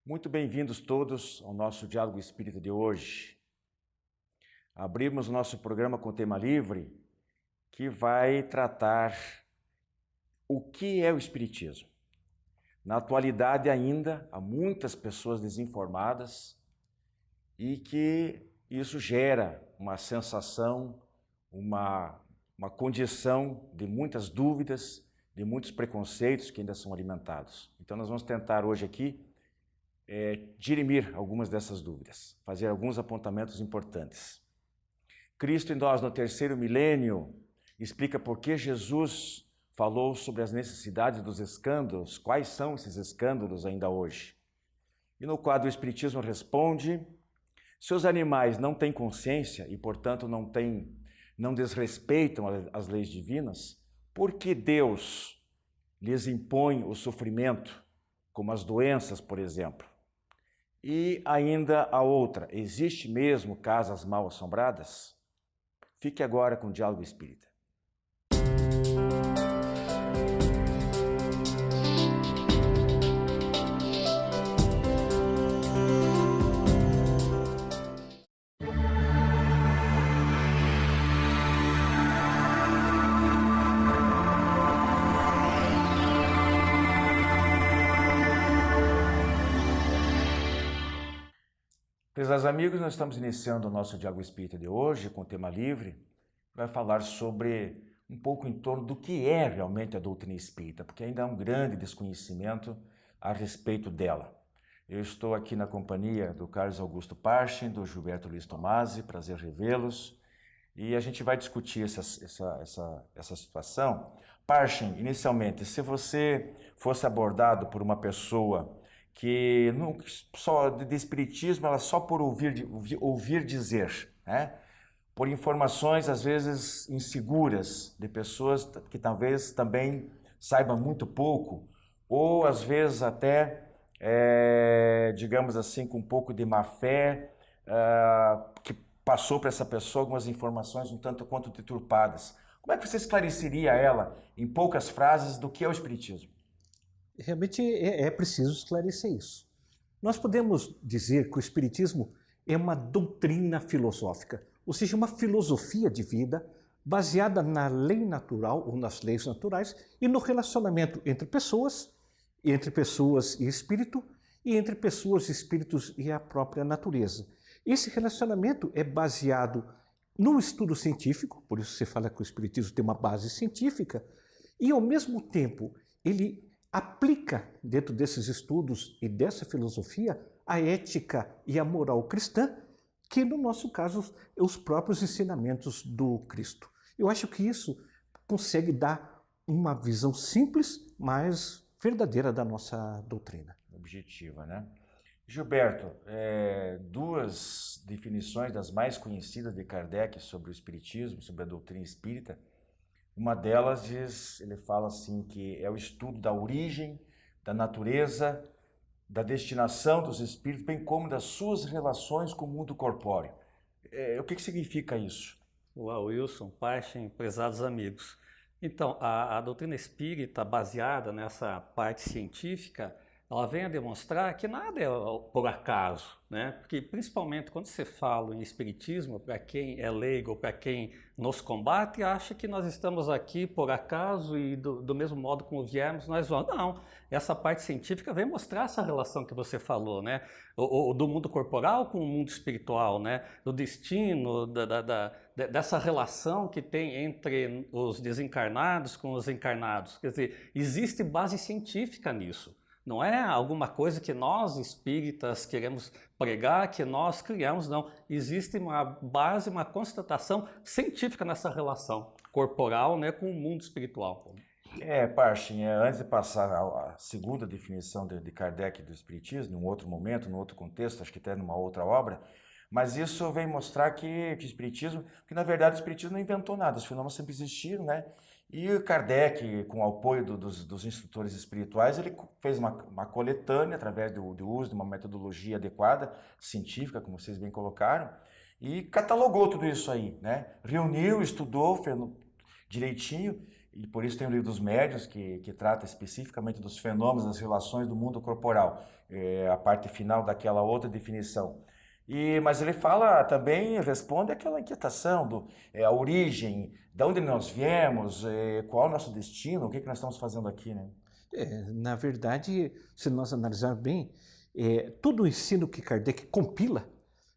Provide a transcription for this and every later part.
Muito bem-vindos todos ao nosso Diálogo Espírita de hoje. Abrimos o nosso programa com tema livre, que vai tratar o que é o Espiritismo. Na atualidade ainda, há muitas pessoas desinformadas e que isso gera uma sensação, uma condição de muitas dúvidas, de muitos preconceitos que ainda são alimentados. Então nós vamos tentar hoje aqui dirimir algumas dessas dúvidas, fazer alguns apontamentos importantes. Cristo em nós, no terceiro milênio, explica por que Jesus falou sobre as necessidades dos escândalos, quais são esses escândalos ainda hoje. E no quadro o Espiritismo responde: se os animais não têm consciência e, portanto, não desrespeitam as leis divinas, por que Deus lhes impõe o sofrimento, como as doenças, por exemplo? E ainda a outra, existe mesmo casas mal assombradas? Fique agora com o Diálogo Espírita. Prezados amigos, nós estamos iniciando o nosso Diálogo Espírita de hoje com o tema livre. Vai falar sobre um pouco em torno do que é realmente a doutrina espírita, porque ainda há um grande desconhecimento a respeito dela. Eu estou aqui na companhia do Carlos Augusto Parchin, do Gilberto Luiz Tomasi, prazer revê-los, e a gente vai discutir essa situação. Parchin, inicialmente, se você fosse abordado por uma pessoa que não, só de espiritismo, ela só por ouvir dizer, né? Por informações às vezes inseguras de pessoas que talvez também saibam muito pouco, ou às vezes até, digamos assim, com um pouco de má fé, que passou para essa pessoa algumas informações um tanto quanto deturpadas. Como é que você esclareceria a ela, em poucas frases, do que é o Espiritismo? Realmente é preciso esclarecer isso. Nós podemos dizer que o Espiritismo é uma doutrina filosófica, ou seja, uma filosofia de vida baseada na lei natural ou nas leis naturais e no relacionamento entre pessoas e espírito, e entre pessoas, espíritos e a própria natureza. Esse relacionamento é baseado no estudo científico, por isso se fala que o Espiritismo tem uma base científica, e ao mesmo tempo ele aplica dentro desses estudos e dessa filosofia a ética e a moral cristã, que no nosso caso é os próprios ensinamentos do Cristo. Eu acho que isso consegue dar uma visão simples, mas verdadeira da nossa doutrina. Objetiva, né? Gilberto, duas definições das mais conhecidas de Kardec sobre o Espiritismo, sobre a doutrina espírita. Uma delas ele fala assim que é o estudo da origem, da natureza, da destinação dos espíritos, bem como das suas relações com o mundo corpóreo. O que significa isso? Olá, Wilson, Parchin, prezados amigos. Então, a doutrina espírita, baseada nessa parte científica, ela vem a demonstrar que nada é por acaso, né? Porque principalmente quando você fala em espiritismo, para quem é leigo, para quem nos combate, acha que nós estamos aqui por acaso e do mesmo modo como viemos, nós vamos. Não, essa parte científica vem mostrar essa relação que você falou, né? Do mundo corporal com o mundo espiritual, né? Do destino, dessa relação que tem entre os desencarnados com os encarnados. Quer dizer, existe base científica nisso. Não é alguma coisa que nós espíritas queremos pregar, que nós criamos, não. Existe uma base, uma constatação científica nessa relação corporal, né, com o mundo espiritual. Parchin, antes de passar a segunda definição de Kardec do Espiritismo, num outro momento, num outro contexto, acho que até numa outra obra, mas isso vem mostrar que o Espiritismo, que na verdade o Espiritismo não inventou nada, os fenômenos sempre existiram, né? E o Kardec, com o apoio dos instrutores espirituais, ele fez uma coletânea através do uso de uma metodologia adequada, científica, como vocês bem colocaram, e catalogou tudo isso aí, né? Reuniu, estudou direitinho e por isso tem o livro dos médiuns, que trata especificamente dos fenômenos, das relações do mundo corporal, a parte final daquela outra definição. Mas ele fala também, responde àquela inquietação a origem, de onde nós viemos, qual é o nosso destino, o que nós estamos fazendo aqui, né? Na verdade, se nós analisarmos bem, todo o ensino que Kardec compila,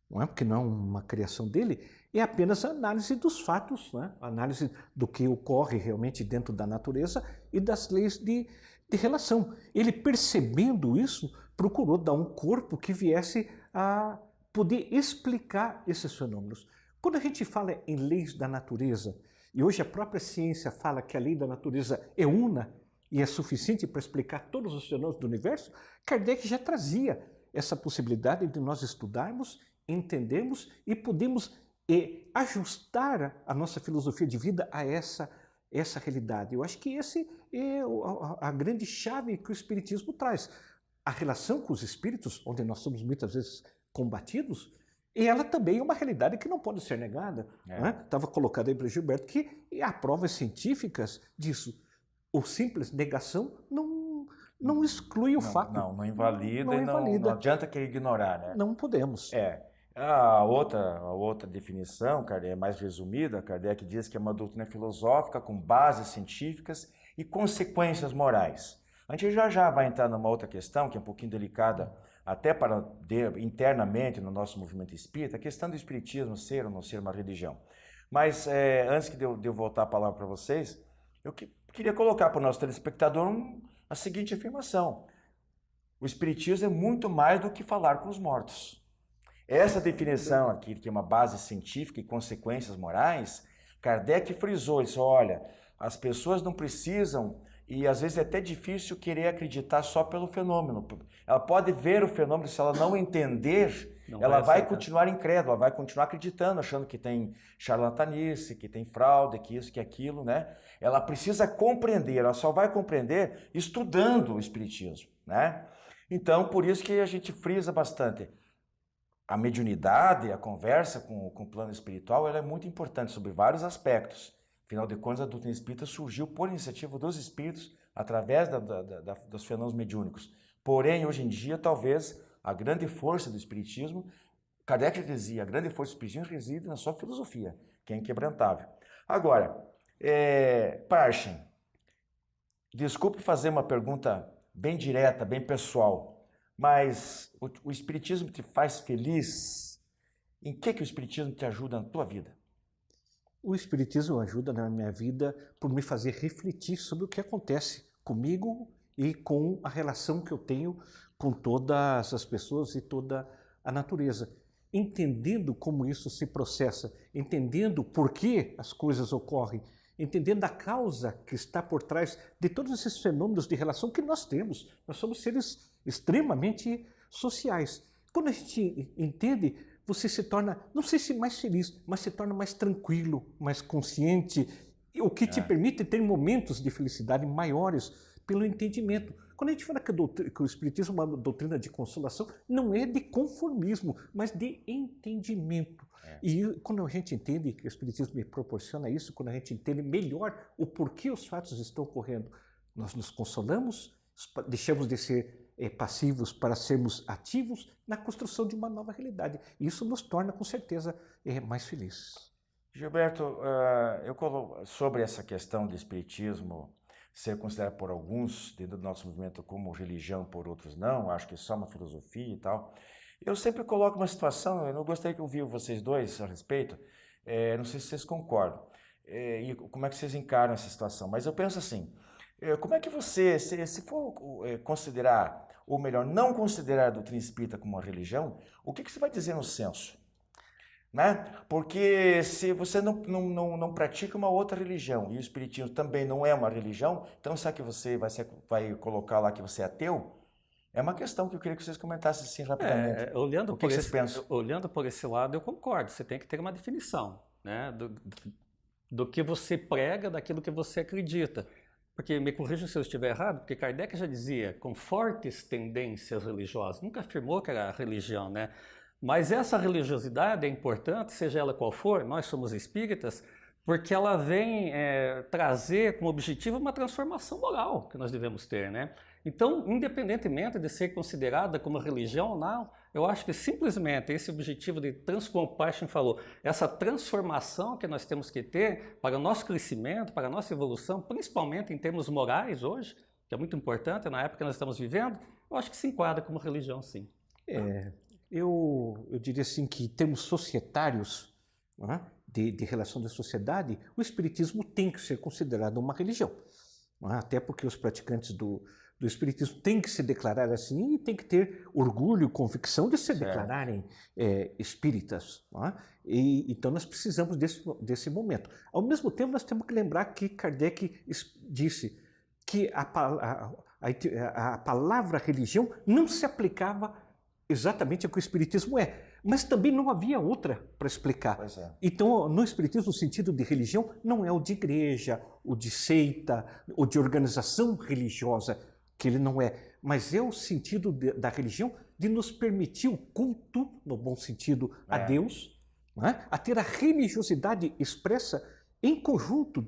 não é? Porque não é uma criação dele, é apenas a análise dos fatos, né? A análise do que ocorre realmente dentro da natureza e das leis de relação. Ele, percebendo isso, procurou dar um corpo que viesse a poder explicar esses fenômenos. Quando a gente fala em leis da natureza, e hoje a própria ciência fala que a lei da natureza é una e é suficiente para explicar todos os fenômenos do universo, Kardec já trazia essa possibilidade de nós estudarmos, entendermos e podermos ajustar a nossa filosofia de vida a essa realidade. Eu acho que esse é a grande chave que o Espiritismo traz. A relação com os espíritos, onde nós somos muitas vezes combatidos, e ela também é uma realidade que não pode ser negada. Estava colocado aí para Gilberto que há provas científicas disso. O simples negação não exclui o fato. Não invalida e não adianta querer ignorar, né? Não podemos. A outra definição, Kardec, é mais resumida. Kardec diz que é uma doutrina filosófica com bases científicas e consequências morais. A gente já vai entrar numa outra questão, que é um pouquinho delicada, até internamente no nosso movimento espírita, a questão do espiritismo ser ou não ser uma religião. Mas antes de eu voltar a palavra para vocês, eu queria colocar para o nosso telespectador a seguinte afirmação: o espiritismo é muito mais do que falar com os mortos. Essa definição aqui, que é uma base científica e consequências morais, Kardec frisou isso. Olha, as pessoas não precisam, e às vezes é até difícil querer acreditar só pelo fenômeno. Ela pode ver o fenômeno, se ela não entender, ela vai continuar incrédula, ela vai continuar acreditando, achando que tem charlatanice, que tem fraude, que isso, que aquilo, né? Ela precisa compreender, ela só vai compreender estudando o espiritismo, né? Então, por isso que a gente frisa bastante. A mediunidade, a conversa com o plano espiritual, ela é muito importante sobre vários aspectos. Afinal de contas, a doutrina espírita surgiu por iniciativa dos espíritos através dos fenômenos mediúnicos. Porém, hoje em dia, talvez a grande força do espiritismo, Kardec dizia, a grande força do espiritismo reside na sua filosofia, que é inquebrantável. Agora, Parchin, desculpe fazer uma pergunta bem direta, bem pessoal, mas o espiritismo te faz feliz? Em que o espiritismo te ajuda na tua vida? O espiritismo ajuda na minha vida por me fazer refletir sobre o que acontece comigo e com a relação que eu tenho com todas as pessoas e toda a natureza. Entendendo como isso se processa, entendendo por que as coisas ocorrem, entendendo a causa que está por trás de todos esses fenômenos de relação que nós temos. Nós somos seres extremamente sociais. Quando a gente entende, você se torna, não sei se mais feliz, mas se torna mais tranquilo, mais consciente, o que te permite ter momentos de felicidade maiores pelo entendimento. Quando a gente fala que o Espiritismo é uma doutrina de consolação, não é de conformismo, mas de entendimento. E quando a gente entende que o Espiritismo me proporciona isso, quando a gente entende melhor o porquê os fatos estão ocorrendo, nós nos consolamos, deixamos de ser passivos para sermos ativos na construção de uma nova realidade. E isso nos torna, com certeza, mais felizes. Gilberto, sobre essa questão do espiritismo ser considerado por alguns, dentro do nosso movimento, como religião, por outros não, acho que é só uma filosofia e tal, eu sempre coloco uma situação, eu não gostaria que eu ouvisse vocês dois a respeito, não sei se vocês concordam, e como é que vocês encaram essa situação, mas eu penso assim, como é que você, se for considerar, ou melhor, não considerar a doutrina espírita como uma religião, o que você vai dizer no censo? Né? Porque se você não pratica uma outra religião, e o espiritismo também não é uma religião, então será que você vai colocar lá que você é ateu? É uma questão que eu queria que vocês comentassem assim rapidamente. O que vocês pensam? Olhando por esse lado, eu concordo, você tem que ter uma definição, né, do que você prega, daquilo que você acredita. Porque, me corrija se eu estiver errado, porque Kardec já dizia com fortes tendências religiosas, nunca afirmou que era religião, né? Mas essa religiosidade é importante, seja ela qual for, nós somos espíritas, porque ela vem trazer como objetivo uma transformação moral que nós devemos ter, né? Então, independentemente de ser considerada como religião ou não, eu acho que simplesmente esse objetivo de transformar, o Paschen falou, essa transformação que nós temos que ter para o nosso crescimento, para a nossa evolução, principalmente em termos morais hoje, que é muito importante na época que nós estamos vivendo, eu acho que se enquadra como religião, sim. Eu diria assim que em termos societários, né, de relação da sociedade, o espiritismo tem que ser considerado uma religião. Né, até porque os praticantes do espiritismo têm que se declarar assim e têm que ter orgulho, convicção de se declararem espíritas. Né? Então nós precisamos desse momento. Ao mesmo tempo, nós temos que lembrar que Kardec disse que a palavra religião não se aplicava exatamente ao que o espiritismo é, mas também não havia outra para explicar. Então, no espiritismo, o sentido de religião não é o de igreja, o de seita, o de organização religiosa, que ele não é, mas é o sentido da religião de nos permitir o culto, no bom sentido, a Deus, né? A ter a religiosidade expressa em conjunto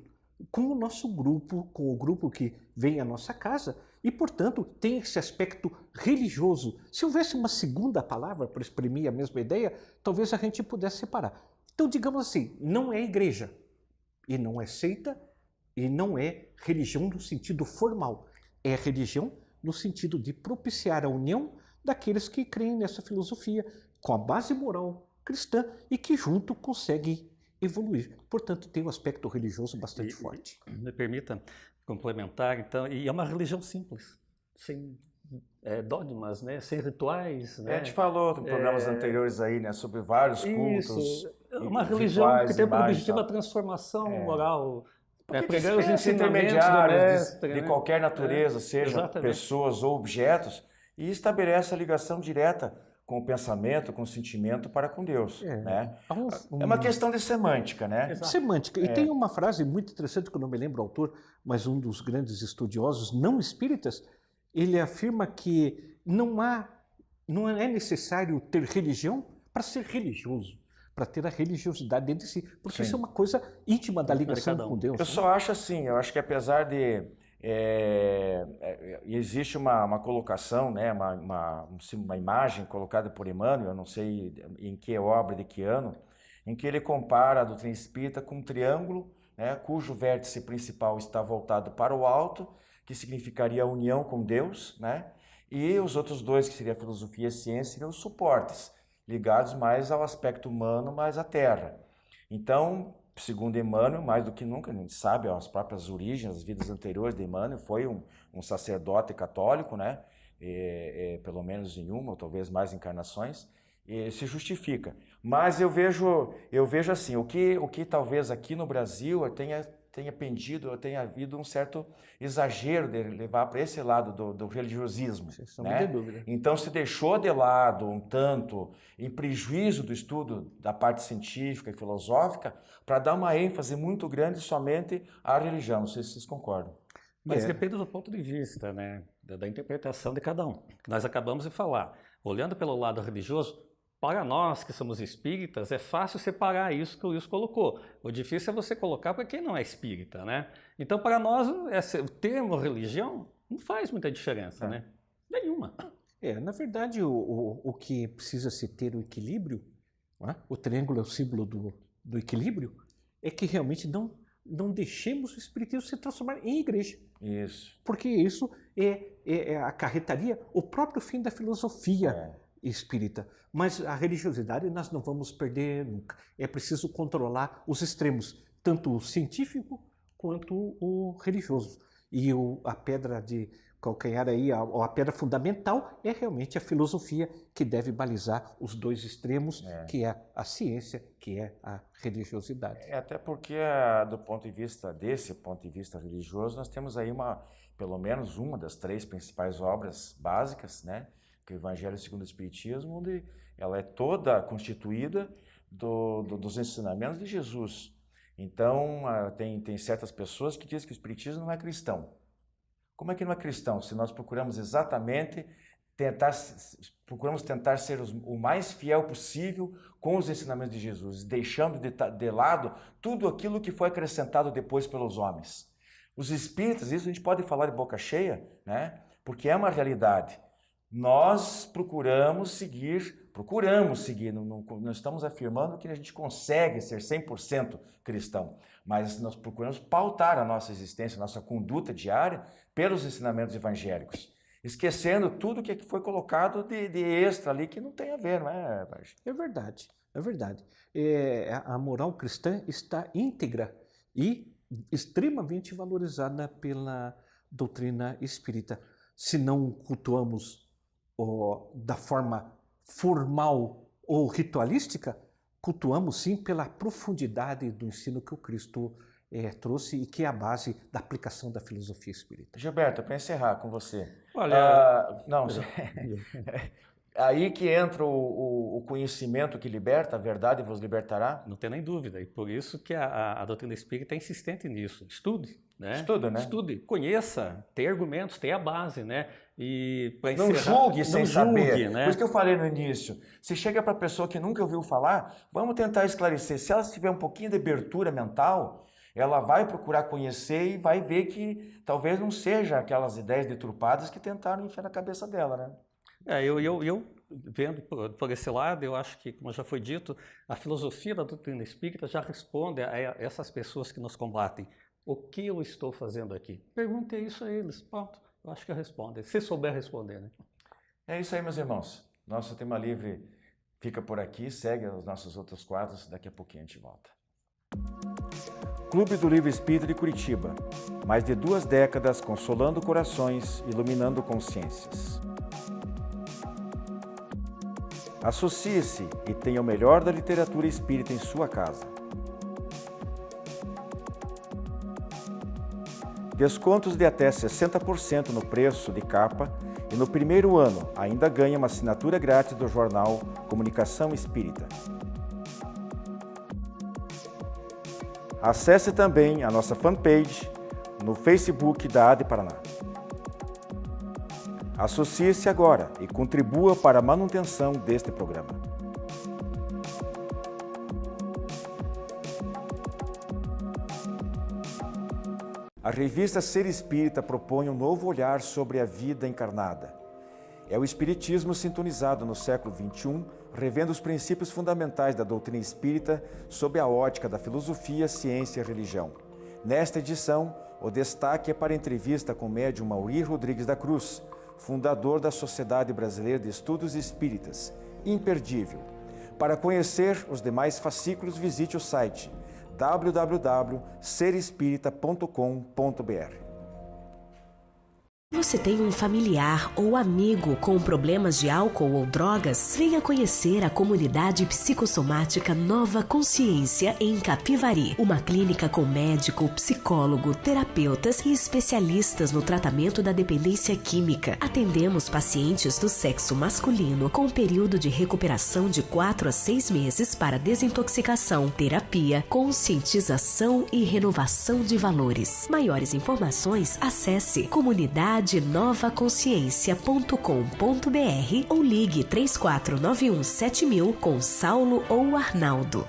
com o nosso grupo, com o grupo que vem à nossa casa, e, portanto, tem esse aspecto religioso. Se houvesse uma segunda palavra para exprimir a mesma ideia, talvez a gente pudesse separar. Então, digamos assim, não é igreja, e não é seita, e não é religião no sentido formal. É religião no sentido de propiciar a união daqueles que creem nessa filosofia, com a base moral cristã, e que junto conseguem evoluir. Portanto, tem um aspecto religioso bastante forte. Me permita complementar, então, e é uma religião simples, sem dogmas, né? Sem rituais. Né? A gente falou em programas anteriores aí, né, sobre vários cultos. Isso, uma religião que tem por objetivo a transformação moral. Pregar os intermediários de qualquer natureza, sejam pessoas ou objetos, e estabelece a ligação direta com o pensamento, com o sentimento para com Deus. Né? É uma questão de semântica, né? Semântica. E tem uma frase muito interessante, que eu não me lembro o autor, mas um dos grandes estudiosos não espíritas, ele afirma que não é necessário ter religião para ser religioso, para ter a religiosidade dentro de si, porque isso é uma coisa íntima da ligação com Deus. Eu só acho assim, eu acho que apesar de existe uma colocação, né, uma imagem colocada por Emmanuel, eu não sei em que obra, de que ano, em que ele compara a doutrina espírita com um triângulo, né, cujo vértice principal está voltado para o alto, que significaria a união com Deus, né, e os outros dois, que seria a filosofia e a ciência, seriam os suportes, ligados mais ao aspecto humano, mais à terra. Então, segundo Emmanuel, mais do que nunca, a gente sabe as próprias origens, as vidas anteriores de Emmanuel, foi um sacerdote católico, né? Pelo menos em uma ou talvez mais encarnações, se justifica. Mas eu vejo assim, o que talvez aqui no Brasil tenha pendido, tenha havido um certo exagero de levar para esse lado do religiosismo. Né? Dúvida. Então se deixou de lado um tanto, em prejuízo do estudo da parte científica e filosófica, para dar uma ênfase muito grande somente à religião. Não sei se vocês concordam. Mas depende do ponto de vista, né? Da interpretação de cada um. Nós acabamos de falar. Olhando pelo lado religioso, para nós que somos espíritas, é fácil separar isso que o Wilson colocou. O difícil é você colocar para quem não é espírita, né? Então, para nós, o termo religião não faz muita diferença, né? Nenhuma. Na verdade, o que precisa se ter o equilíbrio, né? O triângulo é o símbolo do equilíbrio, é que realmente não deixemos o espiritismo se transformar em igreja. Isso. Porque isso acarretaria o próprio fim da filosofia espírita. Mas a religiosidade nós não vamos perder nunca. É preciso controlar os extremos, tanto o científico quanto o religioso. E a pedra de calcanhar aí, a pedra fundamental é realmente a filosofia, que deve balizar os dois extremos, que é a ciência, que é a religiosidade. Até porque, desse ponto de vista religioso, nós temos aí pelo menos uma das 3 principais obras básicas, né? Que é o Evangelho segundo o Espiritismo, onde ela é toda constituída dos ensinamentos de Jesus. Então, tem certas pessoas que dizem que o Espiritismo não é cristão. Como é que não é cristão? Se nós procuramos exatamente procuramos tentar ser o mais fiel possível com os ensinamentos de Jesus, deixando de lado tudo aquilo que foi acrescentado depois pelos homens. Os espíritas, isso a gente pode falar de boca cheia, né? Porque é uma realidade. Nós procuramos seguir, não estamos afirmando que a gente consegue ser 100% cristão, mas nós procuramos pautar a nossa existência, a nossa conduta diária pelos ensinamentos evangélicos, esquecendo tudo que foi colocado de extra ali que não tem a ver, não é, Vargem? É verdade, é verdade. A moral cristã está íntegra e extremamente valorizada pela doutrina espírita. Se não cultuamos da forma formal ou ritualística, cultuamos sim pela profundidade do ensino que o Cristo trouxe e que é a base da aplicação da filosofia espírita. Gilberto, para encerrar com você. Olha, Aí que entra o conhecimento que liberta, a verdade vos libertará? não tem nem dúvida, e por isso que a doutrina espírita é insistente nisso. Estude, né? Estuda, né? Estude, conheça, tenha argumentos, tenha base, né? E não julgue sem saber. Né? Por isso que eu falei no início. Se chega para a pessoa que nunca ouviu falar, vamos tentar esclarecer. Se ela tiver um pouquinho de abertura mental, ela vai procurar conhecer e vai ver que talvez não seja aquelas ideias deturpadas que tentaram enfiar na cabeça dela, né? Eu vendo por esse lado, eu acho que, como já foi dito, a filosofia da doutrina espírita já responde a essas pessoas que nos combatem. O que eu estou fazendo aqui? Pergunte isso a eles, pronto. Eu acho que respondem, se souber responder, né? É isso aí, meus irmãos. Nosso Tema Livre fica por aqui, segue os nossos outros quadros, daqui a pouquinho a gente volta. Clube do Livro Espírita de Curitiba. Mais de 2 décadas consolando corações, iluminando consciências. Associe-se e tenha o melhor da literatura espírita em sua casa. Descontos de até 60% no preço de capa e no primeiro ano ainda ganha uma assinatura grátis do jornal Comunicação Espírita. Acesse também a nossa fanpage no Facebook da AD Paraná. Associe-se agora e contribua para a manutenção deste programa. A revista Ser Espírita propõe um novo olhar sobre a vida encarnada. É o espiritismo sintonizado no século XXI, revendo os princípios fundamentais da doutrina espírita sob a ótica da filosofia, ciência e religião. Nesta edição, o destaque é para a entrevista com o médium Mauri Rodrigues da Cruz, fundador da Sociedade Brasileira de Estudos Espíritas. Imperdível. Para conhecer os demais fascículos, visite o site www.serespirita.com.br. Você tem um familiar ou amigo com problemas de álcool ou drogas? Venha conhecer a comunidade psicossomática Nova Consciência em Capivari. Uma clínica com médico, psicólogo, terapeutas e especialistas no tratamento da dependência química. Atendemos pacientes do sexo masculino com período de recuperação de 4 a 6 meses para desintoxicação, terapia, conscientização e renovação de valores. Maiores informações, acesse comunidadenovaconsciência.com.br ou ligue 3491 7000 com Saulo ou Arnaldo.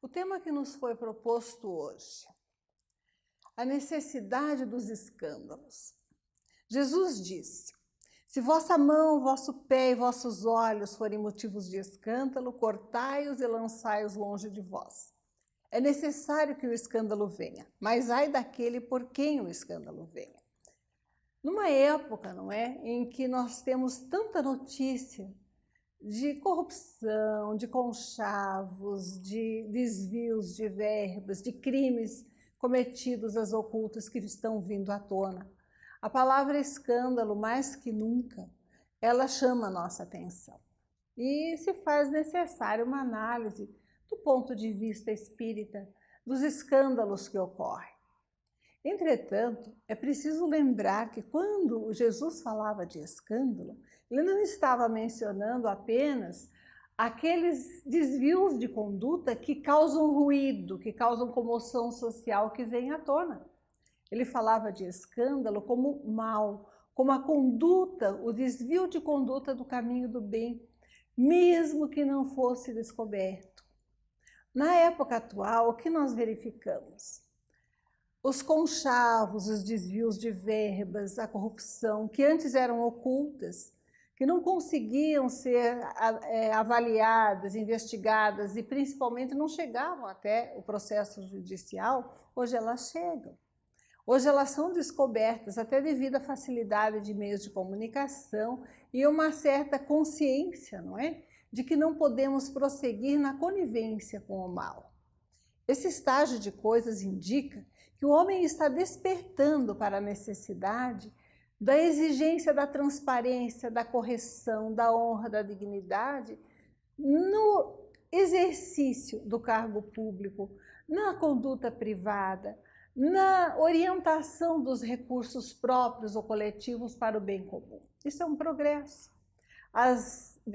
O tema que nos foi proposto hoje, a necessidade dos escândalos. Jesus disse: se vossa mão, vosso pé e vossos olhos forem motivos de escândalo, cortai-os e lançai-os longe de vós. É necessário que o escândalo venha, mas ai daquele por quem o escândalo venha. Numa época, não é, em que nós temos tanta notícia de corrupção, de conchavos, de desvios de verbas, de crimes cometidos às ocultas que estão vindo à tona. A palavra escândalo, mais que nunca, ela chama a nossa atenção. E se faz necessária uma análise do ponto de vista espírita dos escândalos que ocorrem. Entretanto, é preciso lembrar que quando Jesus falava de escândalo, ele não estava mencionando apenas aqueles desvios de conduta que causam ruído, que causam comoção social, que vem à tona. Ele falava de escândalo como mal, como a conduta, o desvio de conduta do caminho do bem, mesmo que não fosse descoberto. Na época atual, o que nós verificamos? Os conchavos, os desvios de verbas, a corrupção, que antes eram ocultas, que não conseguiam ser avaliadas, investigadas e principalmente não chegavam até o processo judicial, hoje elas chegam. Hoje elas são descobertas até devido à facilidade de meios de comunicação e uma certa consciência, não é? De que não podemos prosseguir na conivência com o mal. Esse estágio de coisas indica que o homem está despertando para a necessidade da exigência da transparência, da correção, da honra, da dignidade no exercício do cargo público, na conduta privada, na orientação dos recursos próprios ou coletivos para o bem comum. Isso é um progresso.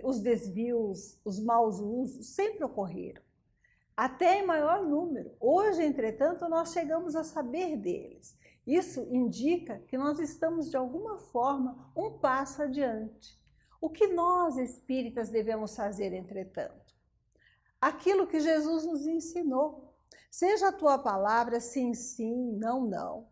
Os desvios, os maus usos sempre ocorreram, até em maior número. Hoje, entretanto, nós chegamos a saber deles. Isso indica que nós estamos, de alguma forma, um passo adiante. O que nós, espíritas, devemos fazer, entretanto? Aquilo que Jesus nos ensinou. Seja a tua palavra sim, sim, não, não.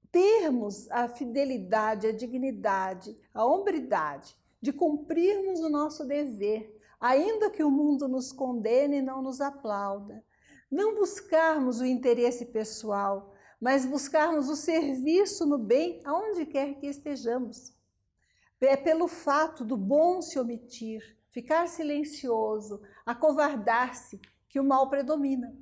Termos a fidelidade, a dignidade, a hombridade de cumprirmos o nosso dever, ainda que o mundo nos condene e não nos aplauda. Não buscarmos o interesse pessoal, mas buscarmos o serviço no bem aonde quer que estejamos. É pelo fato do bom se omitir, ficar silencioso, acovardar-se, que o mal predomina.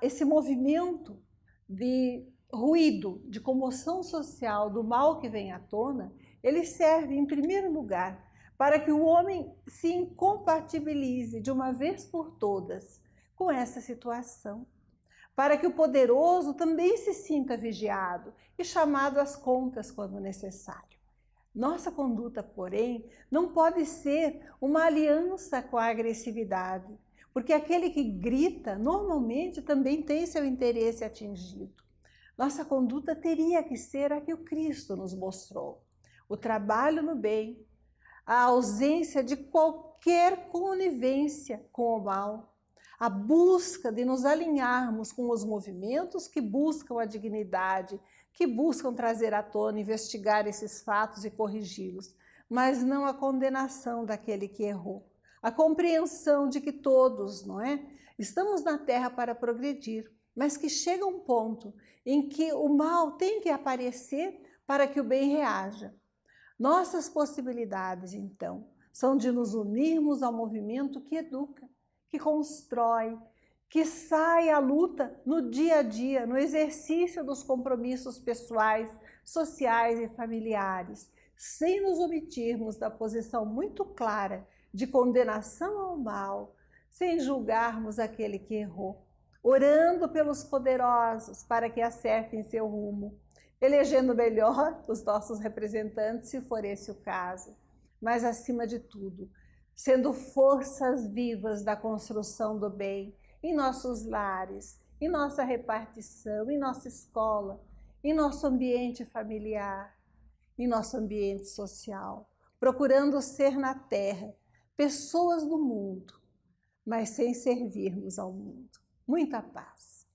Esse movimento de ruído, de comoção social, do mal que vem à tona, ele serve, em primeiro lugar, para que o homem se incompatibilize de uma vez por todas com essa situação, para que o poderoso também se sinta vigiado e chamado às contas quando necessário. Nossa conduta, porém, não pode ser uma aliança com a agressividade, porque aquele que grita, normalmente, também tem seu interesse atingido. Nossa conduta teria que ser a que o Cristo nos mostrou. O trabalho no bem, a ausência de qualquer conivência com o mal, a busca de nos alinharmos com os movimentos que buscam a dignidade, que buscam trazer à tona, investigar esses fatos e corrigi-los, mas não a condenação daquele que errou. A compreensão de que todos, não é? Estamos na Terra para progredir, mas que chega um ponto em que o mal tem que aparecer para que o bem reaja. Nossas possibilidades, então, são de nos unirmos ao movimento que educa, que constrói, que sai à luta no dia a dia, no exercício dos compromissos pessoais, sociais e familiares, sem nos omitirmos da posição muito clara de condenação ao mal, sem julgarmos aquele que errou, orando pelos poderosos para que acertem seu rumo, elegendo melhor os nossos representantes, se for esse o caso, mas acima de tudo, sendo forças vivas da construção do bem em nossos lares, em nossa repartição, em nossa escola, em nosso ambiente familiar, em nosso ambiente social, procurando ser na Terra pessoas do mundo, mas sem servirmos ao mundo. Muita paz.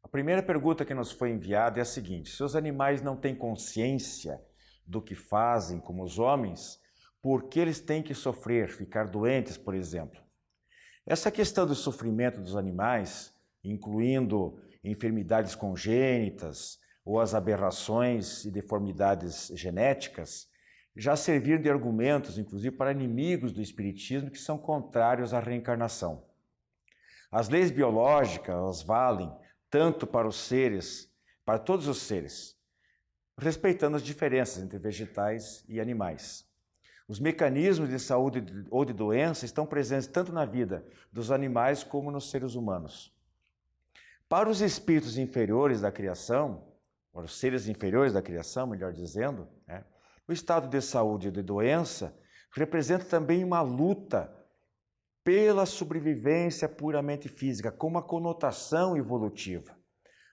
A primeira pergunta que nos foi enviada é a seguinte: se os animais não têm consciência do que fazem como os homens, por que eles têm que sofrer, ficar doentes, por exemplo? Essa questão do sofrimento dos animais, incluindo enfermidades congênitas ou as aberrações e deformidades genéticas, já serviram de argumentos, inclusive, para inimigos do espiritismo que são contrários à reencarnação. As leis biológicas valem tanto para os seres, para todos os seres, respeitando as diferenças entre vegetais e animais. Os mecanismos de saúde ou de doença estão presentes tanto na vida dos animais como nos seres humanos. Para os espíritos inferiores da criação, para os seres inferiores da criação, melhor dizendo, né, o estado de saúde e de doença representa também uma luta pela sobrevivência puramente física, com uma conotação evolutiva.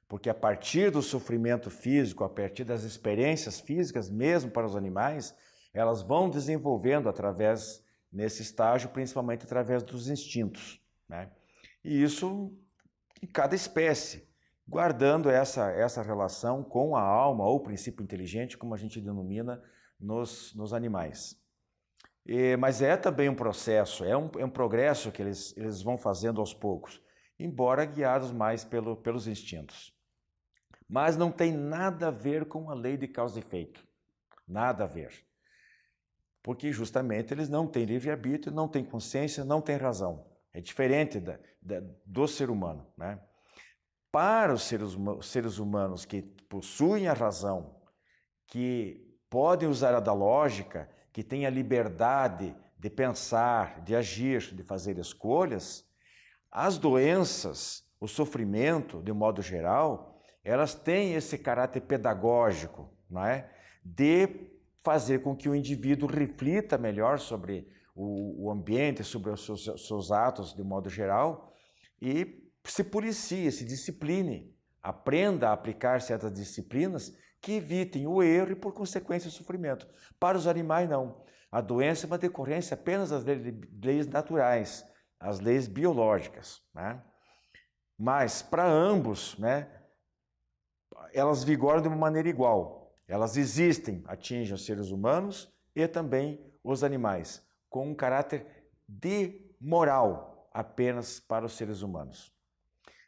Porque a partir do sofrimento físico, a partir das experiências físicas, mesmo para os animais, elas vão desenvolvendo através, nesse estágio, principalmente através dos instintos, né? E isso em cada espécie, guardando essa relação com a alma ou princípio inteligente, como a gente denomina nos animais. Mas é também um processo, é um progresso que eles vão fazendo aos poucos, embora guiados mais pelos instintos. Mas não tem nada a ver com a lei de causa e efeito, nada a ver. Porque justamente eles não têm livre-arbítrio, não têm consciência, não têm razão. É diferente do ser humano, né? Para os seres humanos que possuem a razão, que podem usar a da lógica, que têm a liberdade de pensar, de agir, de fazer escolhas, as doenças, o sofrimento, de modo geral, elas têm esse caráter pedagógico, não é? De fazer com que o indivíduo reflita melhor sobre o ambiente, sobre os seus atos, de modo geral, e se policie, se discipline, aprenda a aplicar certas disciplinas que evitem o erro e, por consequência, o sofrimento. Para os animais, não. A doença é uma decorrência apenas das leis naturais, as leis biológicas, né? Mas, para ambos, né, elas vigoram de uma maneira igual. Elas existem, atingem os seres humanos e também os animais, com um caráter de moral apenas para os seres humanos.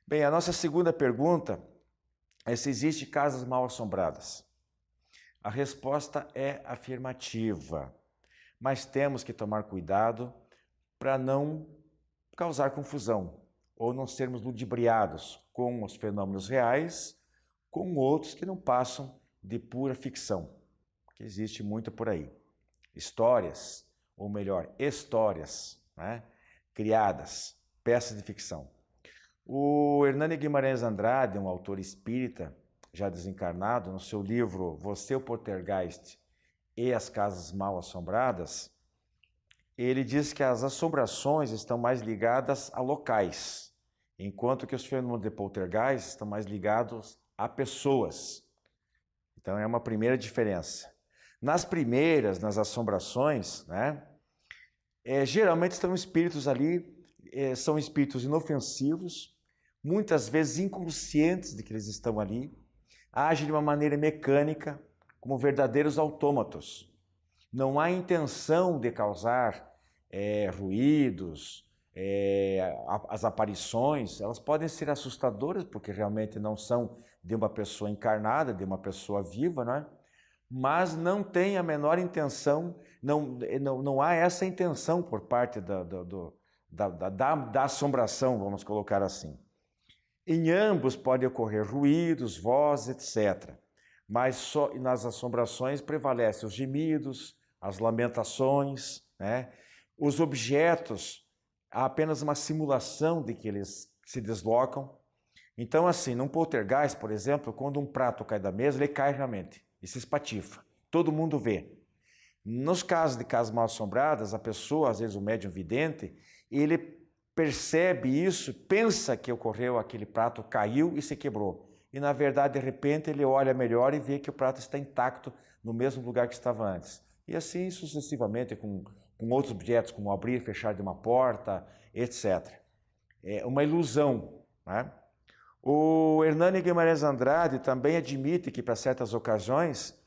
Bem, a nossa segunda pergunta é se existem casas mal assombradas. A resposta é afirmativa, mas temos que tomar cuidado para não causar confusão ou não sermos ludibriados com os fenômenos reais, com outros que não passam de pura ficção, que existe muito por aí. Histórias, ou melhor, histórias, né, criadas, peças de ficção. O Hernani Guimarães Andrade, um autor espírita, já desencarnado, no seu livro Você, o Poltergeist e as Casas Mal Assombradas, ele diz que as assombrações estão mais ligadas a locais, enquanto que os fenômenos de poltergeist estão mais ligados a pessoas. Então é uma primeira diferença. Nas assombrações, né, geralmente estão espíritos ali, são espíritos inofensivos, muitas vezes inconscientes de que eles estão ali, agem de uma maneira mecânica, como verdadeiros autômatos. Não há intenção de causar ruídos, as aparições, elas podem ser assustadoras, porque realmente não são de uma pessoa encarnada, de uma pessoa viva, né? Mas não tem a menor intenção, não há essa intenção por parte da assombração, vamos colocar assim. Em ambos pode ocorrer ruídos, vozes, etc. Mas só nas assombrações prevalecem os gemidos, as lamentações, né? Os objetos, há apenas uma simulação de que eles se deslocam. Então, assim, num poltergeist, por exemplo, quando um prato cai da mesa, ele cai realmente e se espatifa. Todo mundo vê. Nos casos de casas mal assombradas, a pessoa, às vezes o médium vidente, ele percebe isso, pensa que ocorreu, aquele prato caiu e se quebrou. E, na verdade, de repente, ele olha melhor e vê que o prato está intacto no mesmo lugar que estava antes. E assim sucessivamente com outros objetos, como abrir e fechar de uma porta, etc. É uma ilusão, né? O Hernani Guimarães Andrade também admite que, para certas ocasiões,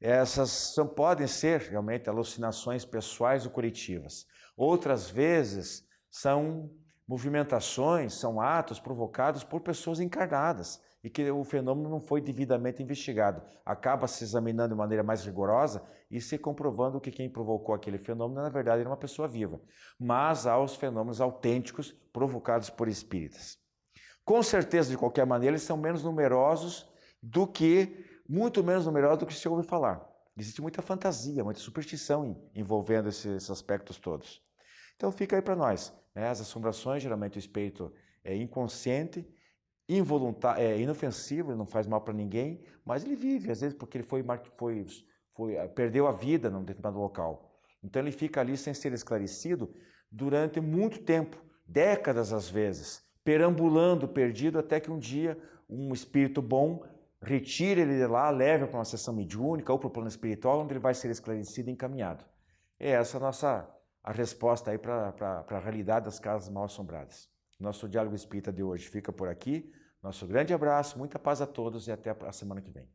essas podem ser realmente alucinações pessoais ou coletivas. Outras vezes são movimentações, são atos provocados por pessoas encarnadas e que o fenômeno não foi devidamente investigado. Acaba se examinando de maneira mais rigorosa e se comprovando que quem provocou aquele fenômeno, na verdade, era uma pessoa viva. Mas há os fenômenos autênticos provocados por espíritas. Com certeza, de qualquer maneira, eles são menos numerosos muito menos numerosos do que se ouve falar. Existe muita fantasia, muita superstição envolvendo esses aspectos todos. Então fica aí para nós, né? As assombrações, geralmente o espírito é inconsciente, inofensivo, ele não faz mal para ninguém, mas ele vive, às vezes, porque ele perdeu a vida num determinado local. Então ele fica ali sem ser esclarecido durante muito tempo, décadas às vezes, perambulando, perdido, até que um dia um espírito bom retire ele de lá, leve para uma sessão mediúnica ou para o plano espiritual, onde ele vai ser esclarecido e encaminhado. É essa a resposta aí para a realidade das casas mal assombradas. Nosso Diálogo Espírita de hoje fica por aqui. Nosso grande abraço, muita paz a todos e até a semana que vem.